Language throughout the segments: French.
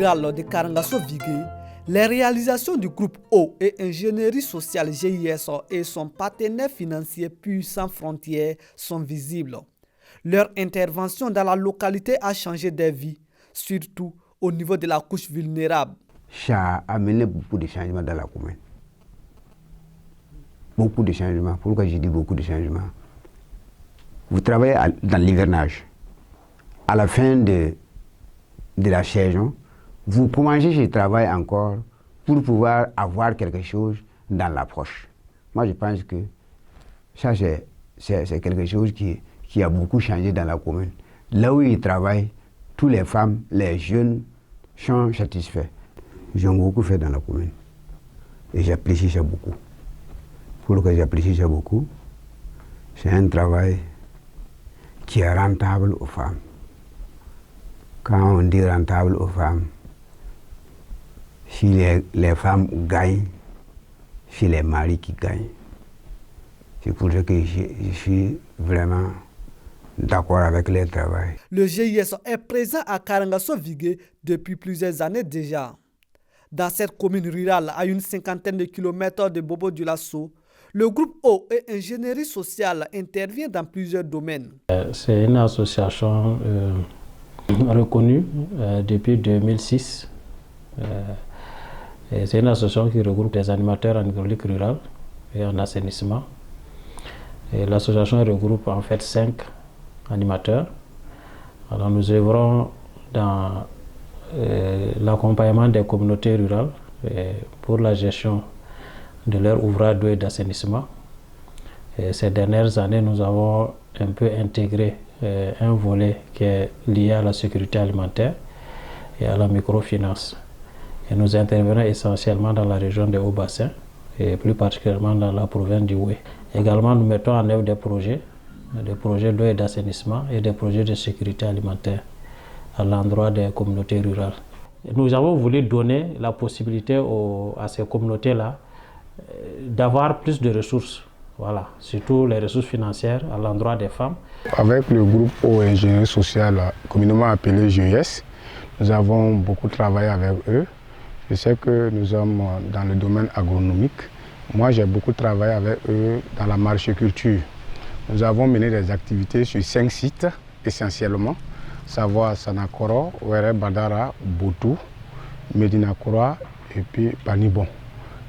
rurale de Karangasso-Vigué, les réalisations du groupe Eau et Ingénierie sociale GIS et son partenaire financier Puits sans frontières sont visibles. Leur intervention dans la localité a changé des vies, surtout au niveau de la couche vulnérable. Ça a amené beaucoup de changements dans la commune. Beaucoup de changements. Pourquoi je dis beaucoup de changements? Vous travaillez dans l'hivernage. À la fin de la saison, vous commencez ce travail encore pour pouvoir avoir quelque chose dans l'approche. Moi, je pense que ça, c'est quelque chose qui a beaucoup changé dans la commune. Là où ils travaillent, toutes les femmes, les jeunes sont satisfaits. Ils ont beaucoup fait dans la commune. Et j'apprécie ça beaucoup. Pourquoi j'apprécie ça beaucoup? C'est un travail qui est rentable aux femmes. Quand on dit rentable aux femmes, si les femmes gagnent, c'est les maris qui gagnent. C'est pour ça que je suis vraiment d'accord avec le travail. Le GIS est présent à Karangasso-Vigué depuis plusieurs années déjà. Dans cette commune rurale, à une cinquantaine de kilomètres de Bobo-Dioulasso, le groupe Eau et Ingénierie sociale intervient dans plusieurs domaines. C'est une association reconnue depuis 2006. C'est une association qui regroupe des animateurs en hydraulique rurale et en assainissement. L'association regroupe en fait 5 animateurs. Alors nous œuvrons dans l'accompagnement des communautés rurales pour la gestion de leurs ouvrages d'eau et d'assainissement. Ces dernières années, nous avons un peu intégré un volet qui est lié à la sécurité alimentaire et à la microfinance. Et nous intervenons essentiellement dans la région des Hauts-Bassins et plus particulièrement dans la province du Houé. Également, nous mettons en œuvre des projets d'eau et d'assainissement et des projets de sécurité alimentaire à l'endroit des communautés rurales. Nous avons voulu donner la possibilité à ces communautés-là d'avoir plus de ressources, voilà, surtout les ressources financières à l'endroit des femmes. Avec le groupe Eau et Ingénierie sociale, communément appelé GIS, nous avons beaucoup travaillé avec eux. Je sais que nous sommes dans le domaine agronomique. Moi, j'ai beaucoup travaillé avec eux dans la maraîchculture. Nous avons mené des activités sur 5 sites essentiellement, savoir Sanakoro, Ouere Badara, Botou, Medina Kora et puis Panibon.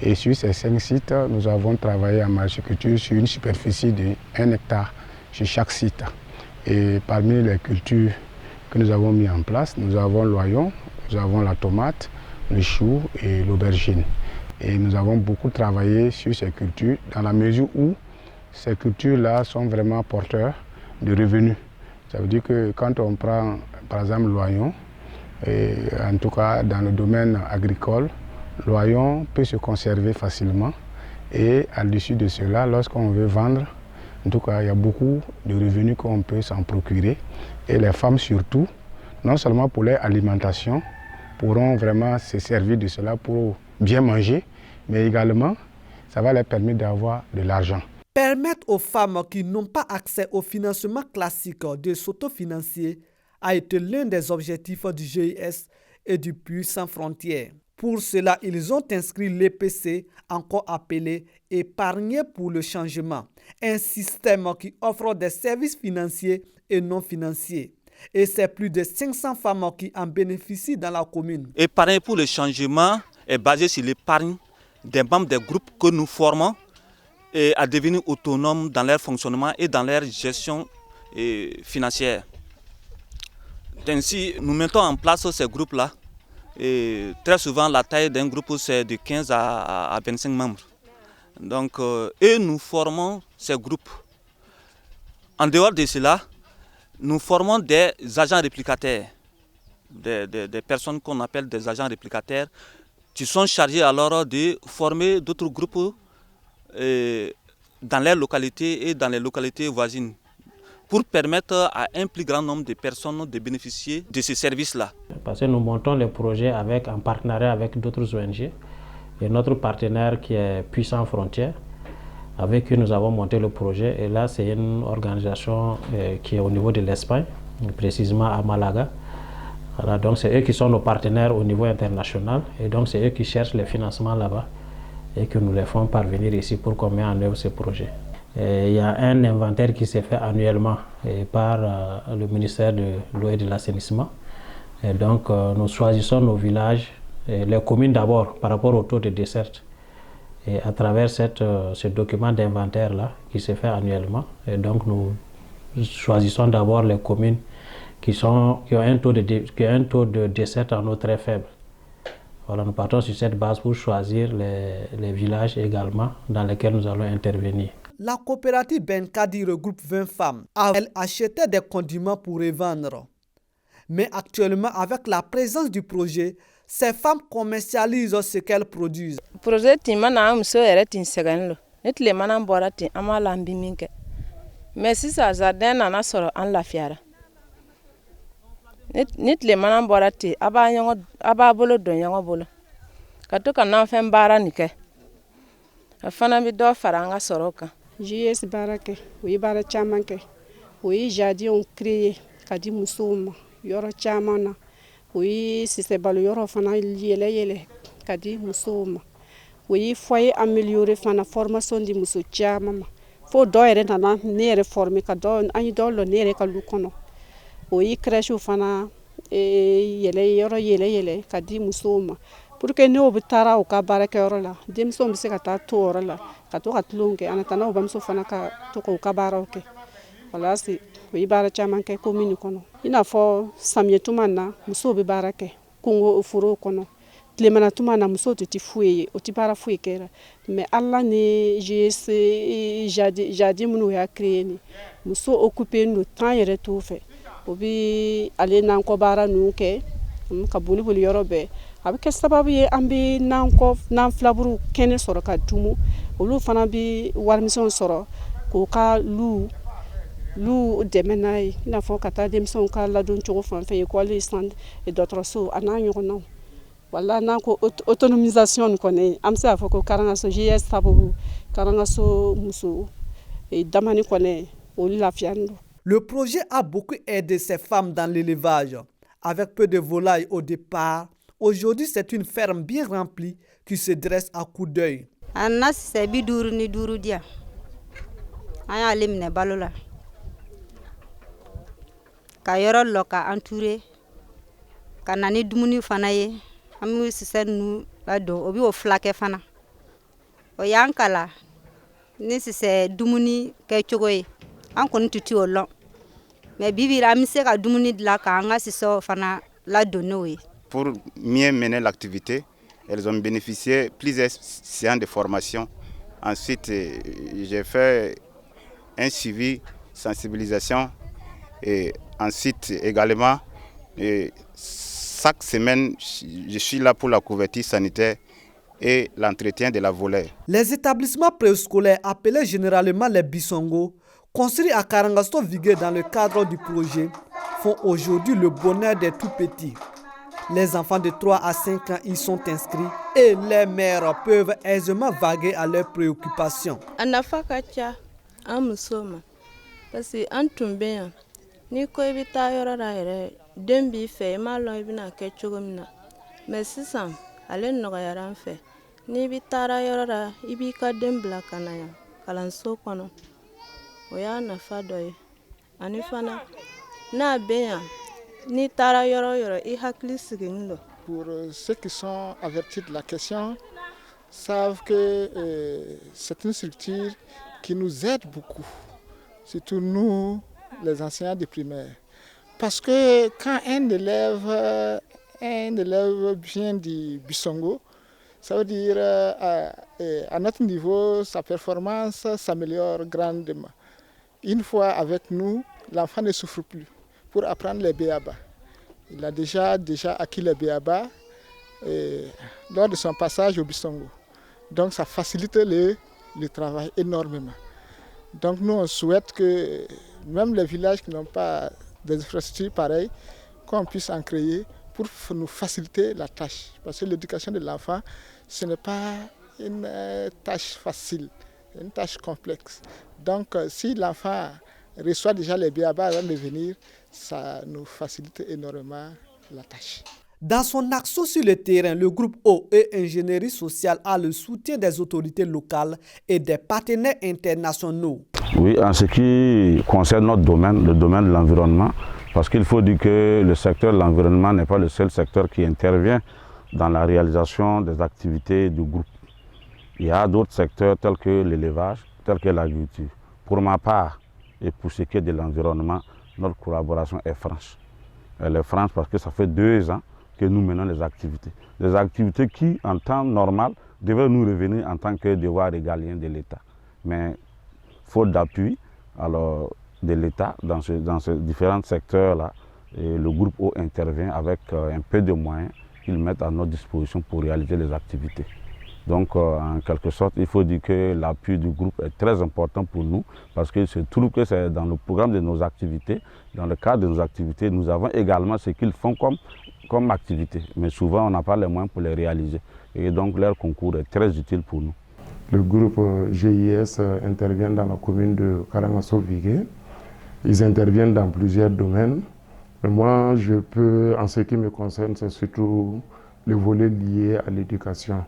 Et sur ces 5 sites, nous avons travaillé en maraîchculture sur une superficie de 1 hectare sur chaque site. Et parmi les cultures que nous avons mis en place, nous avons l'oignon, nous avons la tomate, le chou et l'aubergine. Et nous avons beaucoup travaillé sur ces cultures dans la mesure où ces cultures-là sont vraiment porteurs de revenus. Ça veut dire que quand on prend par exemple l'oignon, en tout cas dans le domaine agricole, l'oignon peut se conserver facilement et à l'issue de cela, lorsqu'on veut vendre, en tout cas il y a beaucoup de revenus qu'on peut s'en procurer. Et les femmes surtout, non seulement pour leur alimentation, pourront vraiment se servir de cela pour bien manger, mais également ça va leur permettre d'avoir de l'argent. Permettre aux femmes qui n'ont pas accès au financement classique de s'autofinancer a été l'un des objectifs du GIS et du Puits sans frontières. Pour cela, ils ont inscrit l'EPC, encore appelé Épargner pour le changement, un système qui offre des services financiers et non financiers. Et c'est plus de 500 femmes qui en bénéficient dans la commune. Épargner pour le changement est basé sur l'épargne des membres des groupes que nous formons et à devenir autonomes dans leur fonctionnement et dans leur gestion financière. Ainsi, nous mettons en place ces groupes-là. Et très souvent, la taille d'un groupe, c'est de 15 à 25 membres. Donc, et nous formons ces groupes. En dehors de cela, nous formons des agents réplicataires, des personnes qu'on appelle des agents réplicataires, qui sont chargés alors de former d'autres groupes dans les localités et dans les localités voisines, pour permettre à un plus grand nombre de personnes de bénéficier de ces services-là. Parce que nous montons les projets en partenariat avec d'autres ONG. Et notre partenaire qui est Puits sans frontières, avec qui nous avons monté le projet. Et là, c'est une organisation qui est au niveau de l'Espagne, précisément à Malaga, Voilà, donc c'est eux qui sont nos partenaires au niveau international et donc c'est eux qui cherchent les financements là-bas et que nous les font parvenir ici pour qu'on mette en œuvre ces projets. Et il y a un inventaire qui s'est fait annuellement par le ministère de l'eau et de l'assainissement. Et donc nous choisissons nos villages, les communes d'abord par rapport au taux de desserte. Et à travers ce document d'inventaire-là qui se fait annuellement, et donc nous choisissons d'abord les communes qui ont un taux de desserte en eau très faible. Voilà, nous partons sur cette base pour choisir les villages également dans lesquels nous allons intervenir. La coopérative Benkadi regroupe 20 femmes. Elle achetait des condiments pour revendre. Mais actuellement, avec la présence du projet, ces femmes commercialisent ce qu'elles produisent. Le projet Timana Amso est une seconde. Nous avons borati amala mbiminke. Mais si ça jardin en a soro en la fiara. Nit le manam borati aba bolo don yango bolo. Katoka na fem bara nike. Afana bi do faranga soroka. JS barake, oui bara chamanke. Oui jadi on créé kadi musuma. Yoro chamana. Oui si c'est balo yoro fana yele kadi musuma. Oui foyer améliorer fana formation di musu chamama. Fo do ere nana nere former ka do ani do lo nere ka lukono. Oui crèche fana yele kadi musuma. Pour que nous obtara o ka barake yoro la. Dem so mbise ka ta to oro la. Ka to ka tlunge anatana obamso fana ka to ko ka baroke. Voilà c'est oui bara chamanke commune kono. Ina fo samyetumana muso be barake kongo furo kono. Tlemana tumana muso ti fuye o ti bara fuye kera. Mais Allah ne jadi munu ya créé ni muso occuper no temps yere tout fait. Obi ale nan ko bara nuke ka buli yorobe abike sababu ye ambi nan flaburu kene soro ka tumu olu fana bi warmison soro ko ka lu demenai na fo kata demson ka la don chogo fan fe ko ali stand et d'autres so anan yono wala nan ko autonomisation ko ne am sa fo ko karanga so JS tabu karanga so muso et damani ko ne o la fiando. Le projet a beaucoup aidé ces femmes dans l'élevage. Avec peu de volailles au départ, aujourd'hui c'est une ferme bien remplie qui se dresse à coup d'œil. Anas sebi duru ni duru dia. Aya limne balola. Ka yoro loka entouré. Ka nani dumuni fana ye. Amu sisen nu la do obi o flake fana. O yankala ni sise dumuni ke chogoy. An kon tuti o long. Mais bibi ramise ka dumuni de la ka anga siso fana la donner. Pour mieux mener l'activité, elles ont bénéficié plusieurs séances de formation. Ensuite, j'ai fait un suivi, sensibilisation. Et ensuite, également, chaque semaine, je suis là pour la couverture sanitaire et l'entretien de la volaille. Les établissements préscolaires appelés généralement les Bisongo, construits à Karangasto Vigué dans le cadre du projet, font aujourd'hui le bonheur des tout-petits. Les enfants de 3 à 5 ans y sont inscrits et les mères peuvent aisément vaguer à leurs préoccupations. Anafakacha amusoma parce que antumbe ni ko ibita yoro raire dembi fe malo ibina kechogomna mais sisan ale no yaran fe ni bitara yoro ra ibika dembla kanaya kalanso kono oya na fadoy anifana na beya ni tara yoro i hakli sigino. Pour ceux qui sont avertis de la question savent que c'est une structure qui nous aide beaucoup, surtout nous les enseignants de primaire, parce que quand un élève vient du Bisongo, ça veut dire à notre niveau sa performance s'améliore grandement. Une fois avec nous, l'enfant ne souffre plus pour apprendre les béaba. Il a déjà acquis les béaba lors de son passage au Bisongo. Donc ça facilite le travail énormément. Donc nous on souhaite que même les villages qui n'ont pas des infrastructures pareilles, qu'on puisse en créer pour nous faciliter la tâche. Parce que l'éducation de l'enfant, ce n'est pas une tâche facile, c'est une tâche complexe. Donc si l'enfant reçoit déjà les béaba avant de venir, ça nous facilite énormément la tâche. Dans son action sur le terrain, le groupe Eau et Ingénierie sociale a le soutien des autorités locales et des partenaires internationaux. Oui, en ce qui concerne notre domaine, le domaine de l'environnement, parce qu'il faut dire que le secteur de l'environnement n'est pas le seul secteur qui intervient dans la réalisation des activités du groupe. Il y a d'autres secteurs tels que l'élevage, tels que l'agriculture. Pour ma part, et pour ce qui est de l'environnement, notre collaboration est franche. Elle est franche parce que ça fait 2 ans que nous menons les activités. Des activités qui, en temps normal, devaient nous revenir en tant que devoir régalien de l'État. Mais faute d'appui de l'État dans ces différents secteurs-là, le groupe Eau intervient avec un peu de moyens qu'ils mettent à notre disposition pour réaliser les activités. Donc, en quelque sorte, il faut dire que l'appui du groupe est très important pour nous parce que c'est tout que c'est dans le programme de nos activités. Dans le cadre de nos activités, nous avons également ce qu'ils font comme activité. Mais souvent, on n'a pas les moyens pour les réaliser. Et donc, leur concours est très utile pour nous. Le groupe GIS intervient dans la commune de Karangaso-Vigué. Ils interviennent dans plusieurs domaines. Mais moi, en ce qui me concerne, c'est surtout le volet lié à l'éducation.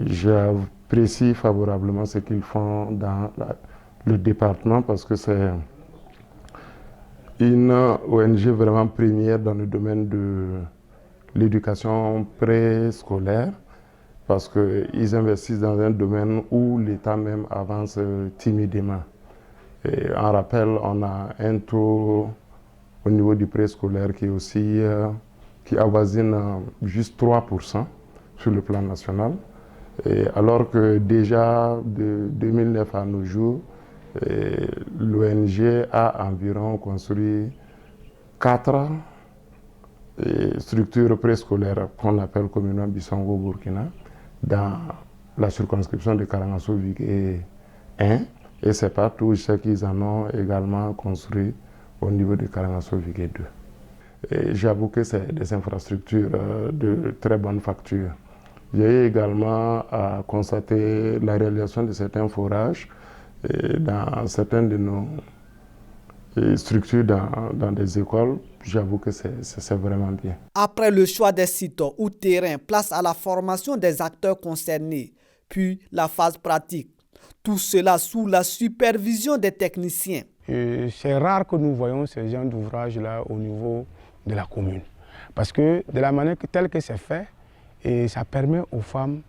J'apprécie favorablement ce qu'ils font dans le département parce que c'est une ONG vraiment première dans le domaine de l'éducation préscolaire parce qu'ils investissent dans un domaine où l'État même avance timidement. Et en rappel, on a un taux au niveau du préscolaire qui avoisine juste 3% sur le plan national. Et alors que déjà de 2009 à nos jours, l'ONG a environ construit 4 structures préscolaires qu'on appelle communément Bissongo Burkina dans la circonscription de Karangaso-Vigué 1. Et c'est partout, je sais qu'ils en ont également construit au niveau de Karangaso-Vigué 2. Et j'avoue que c'est des infrastructures de très bonne facture. J'ai également constaté la réalisation de certains forages dans certaines de nos structures dans des écoles. J'avoue que c'est vraiment bien. Après le choix des sites ou terrains, place à la formation des acteurs concernés, puis la phase pratique. Tout cela sous la supervision des techniciens. C'est rare que nous voyons ces genres d'ouvrages-là au niveau de la commune. Parce que de la manière telle que c'est fait, et ça permet aux femmes,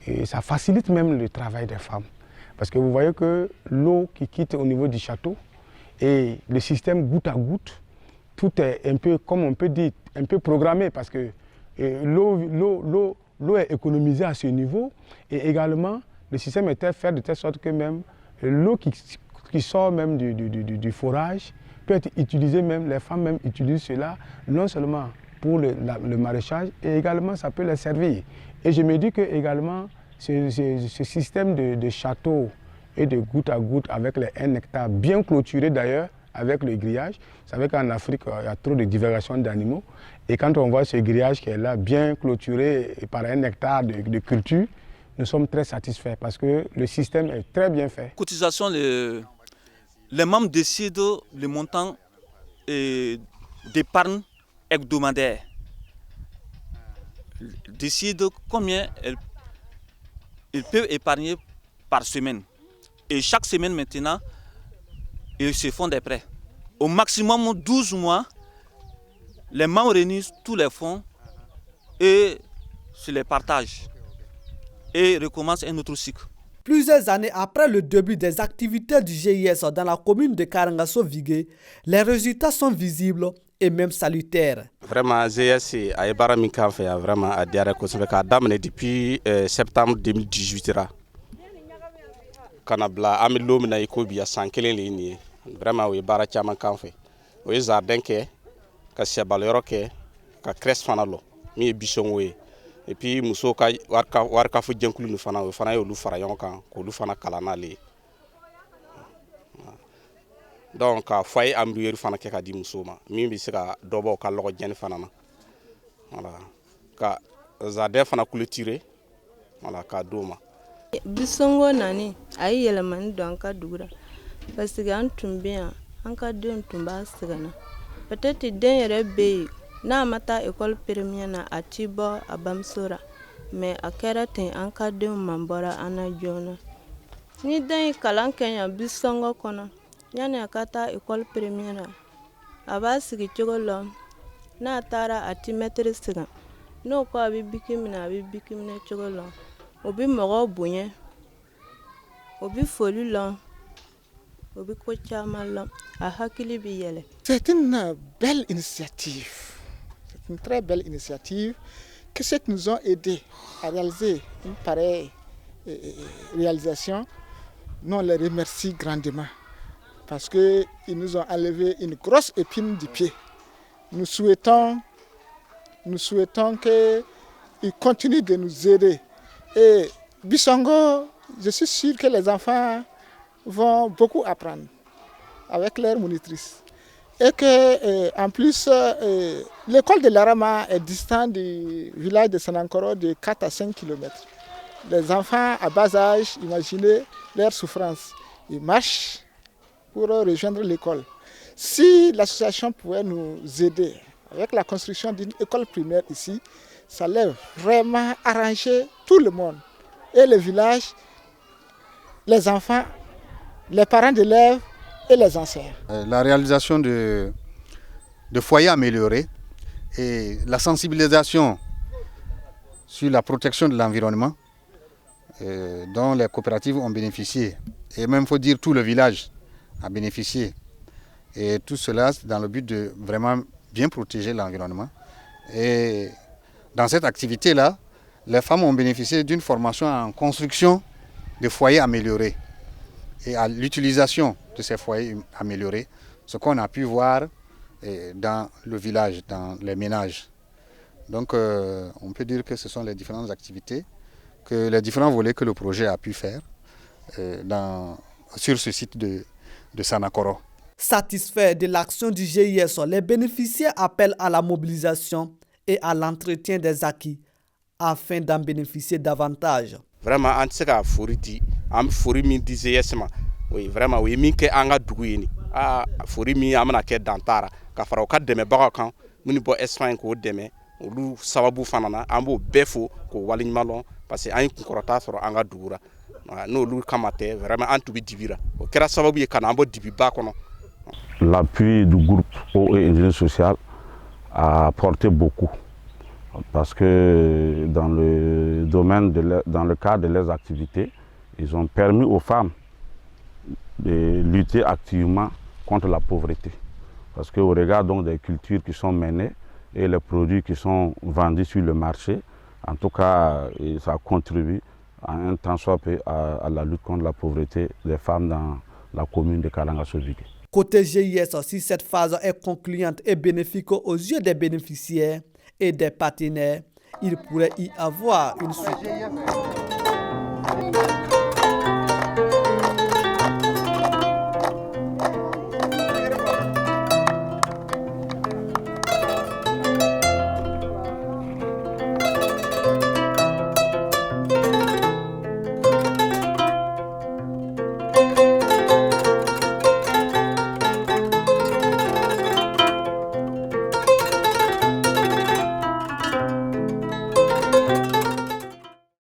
et ça facilite même le travail des femmes. Parce que vous voyez que l'eau qui quitte au niveau du château et le système goutte à goutte, tout est un peu, comme on peut dire, un peu programmé parce que l'eau est économisée à ce niveau et également le système était fait de telle sorte que même l'eau qui sort même du forage peut être utilisée même, les femmes même utilisent cela non seulement pour le maraîchage et également ça peut les servir. Et je me dis que également ce système de château et de goutte à goutte avec les 1 hectare bien clôturé d'ailleurs avec le grillage. Vous savez qu'en Afrique il y a trop de divagation d'animaux et quand on voit ce grillage qui est là bien clôturé par 1 hectare de culture, nous sommes très satisfaits parce que le système est très bien fait. Cotisation, les membres décident le montant d'épargne hebdomadaire. Décident combien ils peuvent épargner par semaine. Et chaque semaine maintenant, ils se font des prêts. Au maximum 12 mois, les membres réunissent tous les fonds et se les partagent. Et recommencent un autre cycle. Plusieurs années après le début des activités du GIS dans la commune de Karangaso-Vigué, les résultats sont visibles et même salutaires. Vraiment, GIS a été mis en fait vraiment à dire que ça fait depuis septembre 2018 là. Kanabla amilom na ikobi ya sankele ni vraiment we bara chama kan fait. We jardin ke ka sebalero ke ka cres fanalo mi bison we. Et puis muso ka warka fu jenkulu nu fana we fana yo lu fara yon kan ko lu fana kala na le. Donc foyer ambrier fana ke ka di muso ma mi bi se ka dobo ka logo jen fana na. Voilà. Ka jardin fana clôturer. Voilà ka doma. Bisongo nani ayi yelamani don ka dugura parce que an tumbe an ka den tumba sigana peut-être den yere be n'a ma taa école primaire na a ti bɔ a bamusora mais a kɛra ten an ka denw man bɔra an na joona ni den ye kalan kɛ yan bi sɔngɔ kɔnɔ yani a ka taa école primaire na a b'a sigi cogo lɔ n'a taara a ti mɛtiri sigan n'o ko a bɛ biki minɛ a bɛ biki minɛ cogo lɔ o bɛ mɔgɔw bonya o bɛ foli lɔ o bɛ ko caman lɔ a hakili bɛ yɛlɛ. C'est une belle initiative, c'est une très belle initiative que ceux qui nous ont aidés à réaliser une pareille réalisation, nous on les remercie grandement parce qu'ils nous ont enlevé une grosse épine du pied. Nous souhaitons qu'ils continuent de nous aider. Et Bissongo, je suis sûr que les enfants vont beaucoup apprendre avec leur monitrice. Et que, en plus, l'école de l'Arama est distante du village de Sanankoro de 4 à 5 km. Les enfants à bas âge, imaginez leur souffrance. Ils marchent pour rejoindre l'école. Si l'association pouvait nous aider avec la construction d'une école primaire ici, ça allait vraiment arranger tout le monde. Et le village, les enfants, les parents d'élèves et les enseignants. La réalisation de foyers améliorés et la sensibilisation sur la protection de l'environnement dont les coopératives ont bénéficié. Et même, il faut dire, tout le village a bénéficié. Et tout cela dans le but de vraiment bien protéger l'environnement. Et dans cette activité-là, les femmes ont bénéficié d'une formation en construction de foyers améliorés et à l'utilisation de ces foyers améliorés, ce qu'on a pu voir dans le village, dans les ménages. Donc on peut dire que ce sont les différentes activités, que les différents volets que le projet a pu faire sur ce site de Sanakoro. Satisfaits de l'action du GIS, les bénéficiaires appellent à la mobilisation et à l'entretien des acquis afin d'en bénéficier davantage. Vraiment, on sait qu'à Foridi, am Forimi disait oui, vraiment, oui, minke anga douini. Ah, Forimi amana ke dantara. Kafaro ka deme bagakan, muni bo Espagne ko deme, lu sababu fanana, ambo befo ko waliñ malon parce que an korota soro anga dugura. No lu kamate vraiment an tubi dibira. O kera sababu ye kana ambo dibi ba kono. L'appui du groupe eau et ingénierie sociale a apporté beaucoup parce que dans le cadre de leurs activités, ils ont permis aux femmes de lutter activement contre la pauvreté. Parce qu'au regard donc des cultures qui sont menées et les produits qui sont vendus sur le marché, en tout cas, ça contribue à un tant soit peu à la lutte contre la pauvreté des femmes dans la commune de Karangasovic. Côté GIS, si cette phase est concluante et bénéfique aux yeux des bénéficiaires et des partenaires, il pourrait y avoir une suite.